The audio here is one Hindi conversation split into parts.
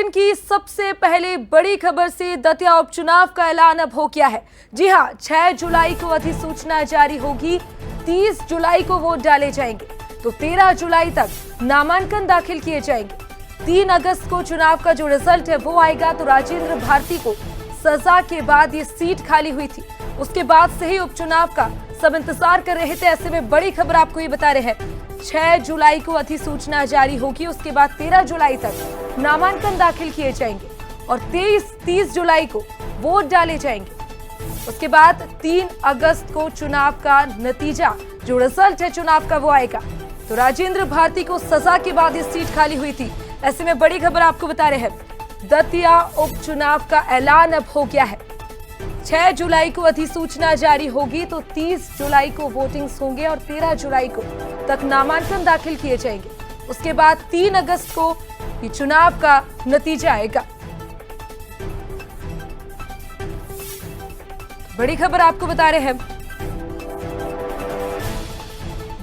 बुलेटिन की सबसे पहले बड़ी खबर से दतिया उपचुनाव का ऐलान अब हो गया है। जी हां, 6 जुलाई को अधिसूचना जारी होगी, 30 जुलाई को वोट डाले जाएंगे, तो 13 जुलाई तक नामांकन दाखिल किए जाएंगे। 3 अगस्त को चुनाव का जो रिजल्ट है वो आएगा। तो राजेंद्र भारती को सजा के बाद ये सीट खाली हुई थी, उसके बाद से ही उपचुनाव का सब इंतजार कर रहे थे। ऐसे में बड़ी खबर आपको ये बता रहे हैं, 6 जुलाई को अधिसूचना जारी होगी, उसके बाद 13 जुलाई तक नामांकन दाखिल किए जाएंगे और 30 जुलाई को वोट डाले जाएंगे। उसके बाद 3 अगस्त को चुनाव का नतीजा, जो रिजल्ट है चुनाव का, वो आएगा। तो राजेंद्र भारती को सजा के बाद ये सीट खाली हुई थी। ऐसे में बड़ी खबर आपको बता रहे हैं, दतिया उपचुनाव का ऐलान अब हो गया है। 6 जुलाई को अधिसूचना जारी होगी, तो 30 जुलाई को वोटिंग्स होंगे और 13 जुलाई को तक नामांकन दाखिल किए जाएंगे। उसके बाद 3 अगस्त को ये चुनाव का नतीजा आएगा। बड़ी खबर आपको बता रहे हैं,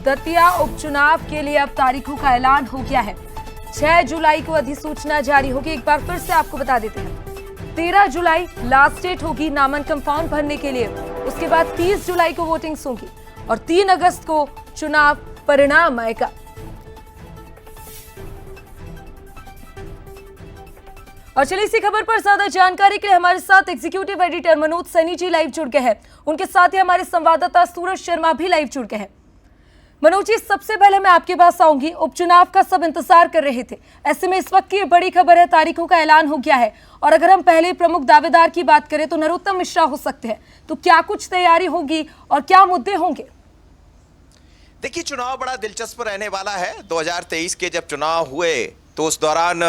दतिया उपचुनाव के लिए अब तारीखों का ऐलान हो गया है। 6 जुलाई को अधिसूचना जारी होगी। एक बार फिर से आपको बता देते हैं, 13 जुलाई लास्ट डेट होगी नामांकन फॉर्म भरने के लिए। उसके बाद 30 जुलाई को वोटिंग्स होगी और 3 अगस्त को चुनाव परिणाम आएगा। और चलिए इसी खबर पर ज्यादा जानकारी के लिए हमारे साथ executive editor Manoj Saini ji live जुड़ गए हैं। उनके साथ ही हमारे संवाददाता सूरज शर्मा भी लाइव जुड़ गए हैं। मनोज जी, सबसे पहले मैं आपके पास आऊंगी। उपचुनाव का सब इंतजार कर रहे थे, ऐसे में इस वक्त की बड़ी खबर है, तारीखों का ऐलान हो गया है। और अगर हम पहले प्रमुख दावेदार की बात करें तो नरोत्तम मिश्रा हो सकते हैं, तो क्या कुछ तैयारी होगी और क्या मुद्दे होंगे? देखिए, चुनाव बड़ा दिलचस्प रहने वाला है। 2023 के जब चुनाव हुए तो उस दौरान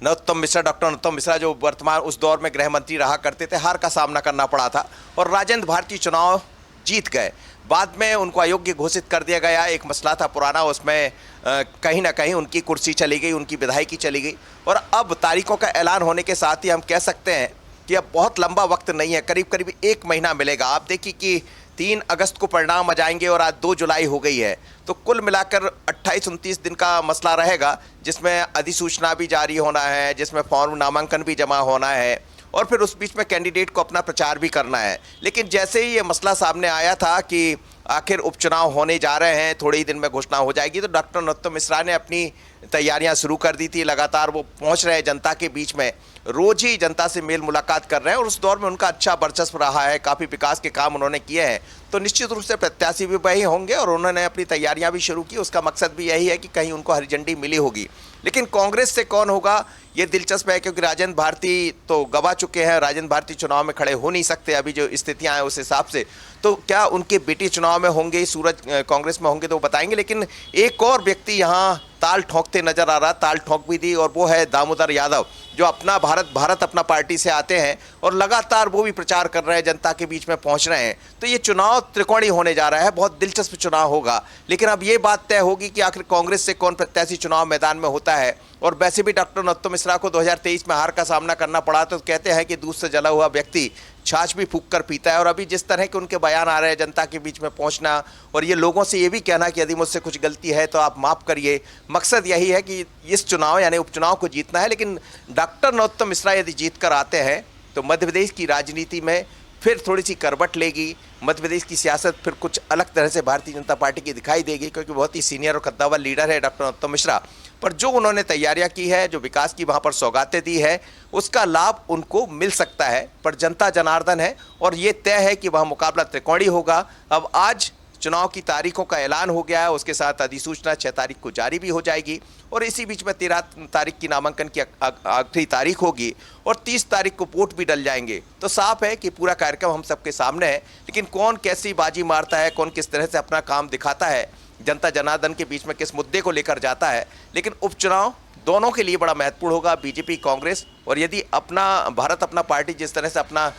नरोत्तम मिश्रा, डॉक्टर नरोत्तम मिश्रा, जो वर्तमान उस दौर में गृह मंत्री रहा करते थे, हार का सामना करना पड़ा था और राजेंद्र भारती चुनाव जीत गए। बाद में उनको अयोग्य घोषित कर दिया गया। एक मसला था पुराना, उसमें कहीं ना कहीं उनकी कुर्सी चली गई, उनकी विधायकी चली गई। और अब तारीखों का ऐलान होने के साथ ही हम कह सकते हैं कि अब बहुत लंबा वक्त नहीं है, करीब करीब 1 महीना मिलेगा। आप देखिए कि 3 अगस्त को परिणाम आ जाएंगे और आज 2 जुलाई हो गई है, तो कुल मिलाकर 28-29 दिन का मसला रहेगा, जिसमें अधिसूचना भी जारी होना है, जिसमें फॉर्म नामांकन भी जमा होना है और फिर उस बीच में कैंडिडेट को अपना प्रचार भी करना है। लेकिन जैसे ही ये मसला सामने आया था कि आखिर उपचुनाव होने जा रहे हैं, थोड़े ही दिन में घोषणा हो जाएगी, तो डॉक्टर नरोत्तम मिश्रा ने अपनी तैयारियां शुरू कर दी थी। लगातार वो पहुंच रहे हैं जनता के बीच में, रोज ही जनता से मेल मुलाकात कर रहे हैं और उस दौर में उनका अच्छा वर्चस्व रहा है, काफ़ी विकास के काम उन्होंने किए हैं। तो निश्चित रूप से प्रत्याशी भी वही होंगे और उन्होंने अपनी तैयारियां भी शुरू की। उसका मकसद भी यही है कि कहीं उनको हरी झंडी मिली होगी। लेकिन कांग्रेस से कौन होगा ये दिलचस्प है, क्योंकि राजेंद्र भारती तो गवा चुके हैं। राजेंद्र भारती चुनाव में खड़े हो नहीं सकते अभी जो स्थितियां हैं उस हिसाब से। तो क्या उनके बेटी चुनाव में होंगे, सूरज कांग्रेस में होंगे, तो वो बताएंगे। लेकिन एक और व्यक्ति यहाँ ताल ठोंकते नजर आ रहा, ताल ठोंक भी दी, और वो है दामोदर यादव, जो अपना भारत अपना पार्टी से आते हैं और लगातार वो भी प्रचार कर रहे हैं, जनता के बीच में पहुंच रहे हैं। तो ये चुनाव त्रिकोणीय होने जा रहा है, बहुत दिलचस्प चुनाव होगा। लेकिन अब ये बात तय होगी कि आखिर कांग्रेस से कौन प्रत्याशी चुनाव मैदान में होता है। और वैसे भी डॉक्टर नरोत्तम मिश्रा को 2023 में हार का सामना करना पड़ा, तो कहते हैं कि दूध से जला हुआ व्यक्ति छाछ भी फूंक कर पीता है। और अभी जिस तरह के उनके बयान आ रहे हैं, जनता के बीच में पहुंचना और ये लोगों से ये भी कहना कि यदि मुझसे कुछ गलती है तो आप माफ़ करिए, मकसद यही है कि इस चुनाव यानी उपचुनाव को जीतना है। लेकिन डॉक्टर नरोत्तम मिश्रा यदि जीत कर आते हैं तो मध्य प्रदेश की राजनीति में फिर थोड़ी सी करवट लेगी। मध्य प्रदेश की सियासत फिर कुछ अलग तरह से भारतीय जनता पार्टी की दिखाई देगी, क्योंकि बहुत ही सीनियर और कद्दावर लीडर है डॉक्टर नरोत्तम मिश्रा। पर जो उन्होंने तैयारियां की है, जो विकास की वहाँ पर सौगातें दी है, उसका लाभ उनको मिल सकता है। पर जनता जनार्दन है और ये तय है कि वह मुकाबला त्रिकोणीय होगा। अब आज चुनाव की तारीखों का ऐलान हो गया है, उसके साथ अधिसूचना 6 तारीख को जारी भी हो जाएगी और इसी बीच में 13 तारीख की नामांकन की आखिरी तारीख होगी और 30 तारीख को वोट भी डल जाएंगे। तो साफ है कि पूरा कार्यक्रम हम सबके सामने है। लेकिन कौन कैसी बाजी मारता है, कौन किस तरह से अपना काम दिखाता है, जनता जनार्दन के बीच में किस मुद्दे को लेकर जाता है। लेकिन उपचुनाव दोनों के लिए बड़ा महत्वपूर्ण होगा, बीजेपी कांग्रेस। और यदि भारत अपना पार्टी जिस तरह से अपना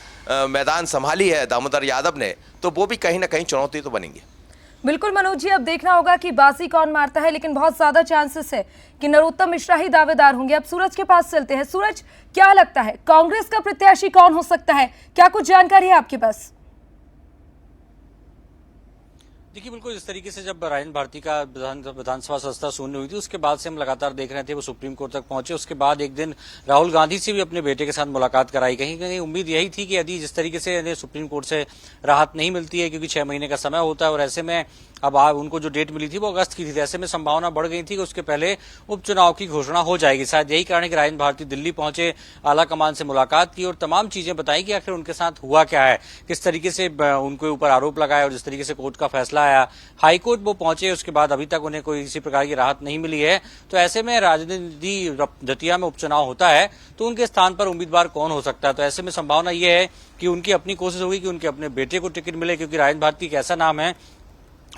मैदान संभाली है दामोदर यादव ने, तो वो भी कहीं ना कहीं चुनौती तो बनेंगे। बिल्कुल मनोज जी, अब देखना होगा कि बाजी कौन मारता है, लेकिन बहुत ज्यादा चांसेस है कि नरोत्तम मिश्रा ही दावेदार होंगे। अब सूरज के पास चलते हैं। सूरज, क्या लगता है कांग्रेस का प्रत्याशी कौन हो सकता है, क्या कुछ जानकारी है आपके पास? देखिए बिल्कुल इस तरीके से जब राजन भारती का विधानसभा सदस्यता शून्य हुई थी उसके बाद से हम लगातार देख रहे थे वो सुप्रीम कोर्ट तक पहुंचे। उसके बाद एक दिन राहुल गांधी से भी अपने बेटे के साथ मुलाकात कराई। कहीं कहीं उम्मीद यही थी कि यदि जिस तरीके से इन्हें सुप्रीम कोर्ट से राहत नहीं मिलती है, क्योंकि 6 महीने का समय होता है और ऐसे में अब उनको जो डेट मिली थी वो अगस्त की थी, ऐसे में संभावना बढ़ गई थी कि उसके पहले उपचुनाव की घोषणा हो जाएगी। शायद यही कारण है कि राजन भारती दिल्ली पहुंचे, आला कमान से मुलाकात की और तमाम चीजें बताई कि आखिर उनके साथ हुआ क्या है, किस तरीके से उनके ऊपर आरोप लगाया और जिस तरीके से कोर्ट का फैसला आया, हाईकोर्ट वो पहुंचे, उसके बाद अभी तक उन्हें कोई किसी प्रकार की राहत नहीं मिली है। तो ऐसे में राजनीति दतिया में उपचुनाव होता है तो उनके स्थान पर उम्मीदवार कौन हो सकता है। तो ऐसे में संभावना यह है कि उनकी अपनी कोशिश होगी कि उनके अपने बेटे को टिकट मिले, क्योंकि राजन भारती एक ऐसा नाम है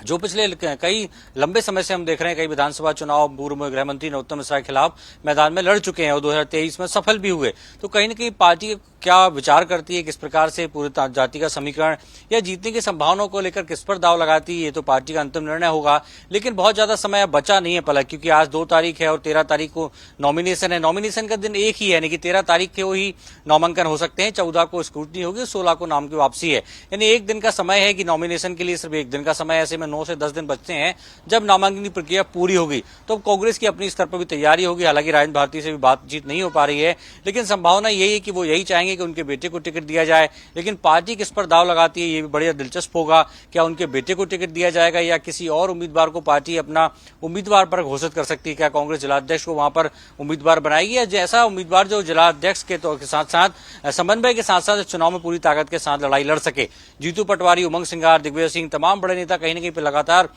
जो पिछले कई लंबे समय से हम देख रहे हैं, कई विधानसभा चुनाव पूर्व गृह मंत्री नरोत्तम मिश्रा के खिलाफ मैदान में लड़ चुके हैं और 2023 में सफल भी हुए। तो कहीं न कहीं पार्टी क्या विचार करती है, किस प्रकार से पूरे जाति का समीकरण या जीतने की संभावनाओं को लेकर किस पर दाव लगाती है, ये तो पार्टी का अंतिम निर्णय होगा। लेकिन बहुत ज्यादा समय बचा नहीं है पलक, क्योंकि आज 2 तारीख है और 13 तारीख को नॉमिनेशन है। नॉमिनेशन का दिन एक ही है, यानी कि 13 तारीख के ही नामांकन हो सकते हैं, 14 को स्क्रूटनी होगी, 16 को नाम की वापसी है। यानी एक दिन का समय है कि नॉमिनेशन के लिए सिर्फ एक दिन का समय है। ऐसे में 9 से 10 दिन बचते हैं। जब नामांकन की प्रक्रिया पूरी होगी तो कांग्रेस की अपनी स्तर पर भी तैयारी होगी। हालांकि राजन भारती से भी बातचीत नहीं हो पा रही है, लेकिन संभावना यही है कि वो यही चाहेंगे कि उनके बेटे को टिकट दिया जाए। लेकिन पार्टी किस पर दाव लगाती है ये भी बड़ा दिलचस्प होगा। क्या उनके बेटे को टिकट दिया जाएगा या किसी और उम्मीदवार को पार्टी अपना उम्मीदवार पर घोषित कर सकती है? क्या कांग्रेस जिलाध्यक्ष को वहां पर उम्मीदवार बनाएगी या जैसा उम्मीदवार जो जिलाध्यक्ष के साथ साथ समन्वय के साथ साथ चुनाव में पूरी ताकत के साथ लड़ाई लड़ सके? जीतू पटवारी, उमंग सिंगार, दिग्विजय सिंह, तमाम बड़े नेता कहीं न कहीं लगातार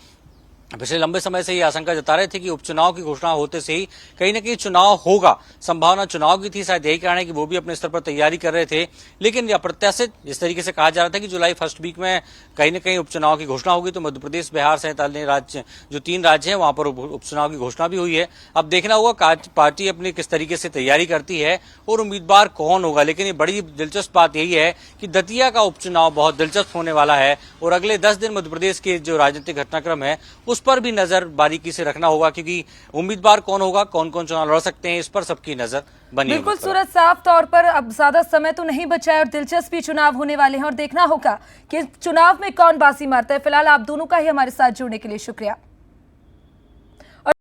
पिछले लंबे समय से ये आशंका जता रहे थे कि उपचुनाव की घोषणा होते से ही कहीं न कहीं चुनाव होगा। संभावना चुनाव की थी, शायद यही कारण है कि वो भी अपने स्तर पर तैयारी कर रहे थे। लेकिन अप्रत्याशित जिस तरीके से कहा जा रहा था कि जुलाई फर्स्ट वीक में कहीं न कहीं उपचुनाव की घोषणा होगी, तो मध्य प्रदेश, बिहार सहित अन्य राज्य जो 3 राज्य हैं वहां पर उपचुनाव की घोषणा भी हुई है। अब देखना होगा पार्टी अपनी किस तरीके से तैयारी करती है और उम्मीदवार कौन होगा। लेकिन ये बड़ी दिलचस्प बात यही है कि दतिया का उपचुनाव बहुत दिलचस्प होने वाला है और अगले 10 दिन मध्य प्रदेश के जो राजनीतिक घटनाक्रम है उस पर भी नजर बारीकी से रखना होगा, क्योंकि उम्मीदवार कौन होगा, कौन कौन चुनाव लड़ सकते हैं, इस पर सबकी नजर बनी है। बिल्कुल सूरज, साफ तौर पर अब ज्यादा समय तो नहीं बचा है और दिलचस्पी चुनाव होने वाले हैं और देखना होगा कि चुनाव में कौन बाजी मारता है। फिलहाल आप दोनों का ही हमारे साथ जुड़ने के लिए शुक्रिया।